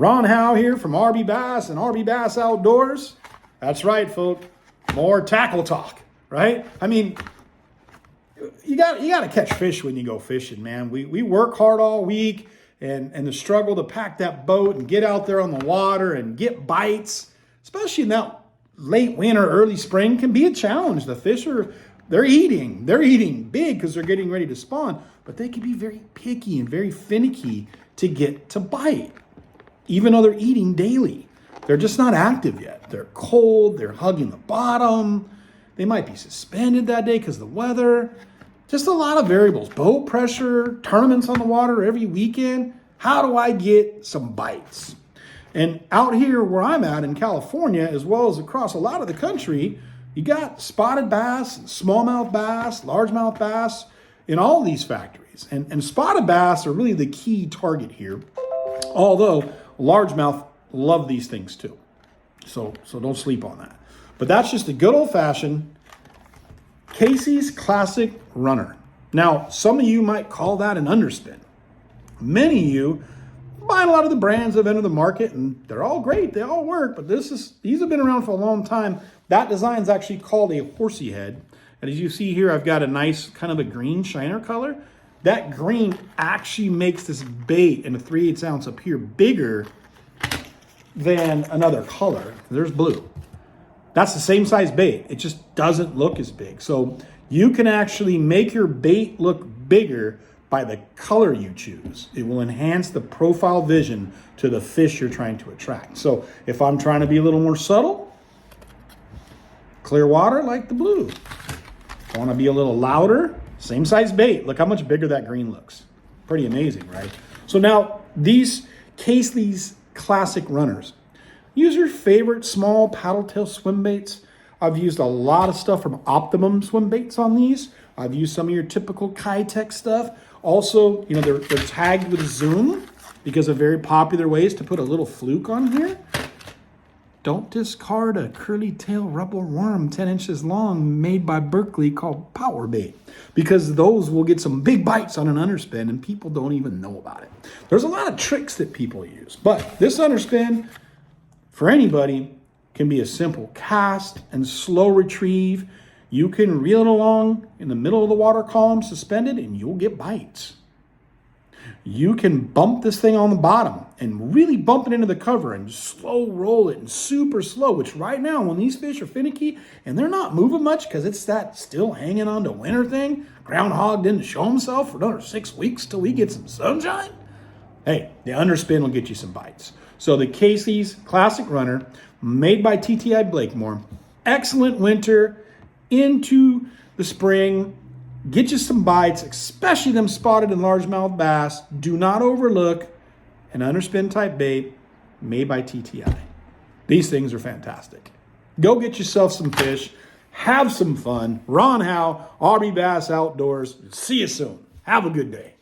Ron Howe here from RBBASS and RBBASS Outdoors. That's right, folks. More tackle talk, right? I mean, you got to catch fish when you go fishing, man. We work hard all week, and the struggle to pack that boat and get out there on the water and get bites, especially in that late winter, early spring, can be a challenge. The fish they're eating big because they're getting ready to spawn, but they can be very picky and very finicky to get to bite, even though they're eating daily. They're just not active yet. They're cold, they're hugging the bottom. They might be suspended that day because of the weather. Just a lot of variables. Boat pressure, tournaments on the water every weekend. How do I get some bites? And out here where I'm at in California, as well as across a lot of the country, you got spotted bass, smallmouth bass, largemouth bass in all these factories. And spotted bass are really the key target here, although largemouth love these things too. So don't sleep on that. But that's just a good old-fashioned Casey's Classic Runner. Now, some of you might call that an underspin. Many of you buy a lot of the brands that have entered the market, and they're all great. They all work, but these have been around for a long time. That design is actually called a horsey head. And as you see here, I've got a nice kind of a green shiner color. That green actually makes this bait in a 3/8 ounce up here bigger than another color. There's blue. That's the same size bait. It just doesn't look as big. So you can actually make your bait look bigger by the color you choose. It will enhance the profile vision to the fish you're trying to attract. So if I'm trying to be a little more subtle, clear water, like the blue. If I want to be a little louder, same size bait. Look how much bigger that green looks. Pretty amazing, right? So now these Casey's Classic Runners. Use your favorite small paddle tail swim baits. I've used a lot of stuff from Optimum swim baits on these. I've used some of your typical Kitech stuff. Also, you know, they're tagged with Zoom because of very popular ways to put a little fluke on here. Don't discard a curly tail rubber worm 10 inches long made by Berkeley called Power Bait, because those will get some big bites on an underspin and people don't even know about it. There's a lot of tricks that people use, but this underspin for anybody can be a simple cast and slow retrieve. You can reel it along in the middle of the water column suspended and you'll get bites. You can bump this thing on the bottom and really bump it into the cover and slow roll it and super slow, which right now when these fish are finicky and they're not moving much because it's that still hanging on to winter thing, groundhog didn't show himself for another 6 weeks till we get some sunshine. Hey, the underspin will get you some bites. So the Casey's Classic Runner, made by TTI Blakemore, excellent winter into the spring. Get you some bites, especially them spotted and largemouth bass. Do not overlook an underspin type bait made by TTI. These things are fantastic. Go get yourself some fish. Have some fun. Ron Howe, RBBASS Outdoors. See you soon. Have a good day.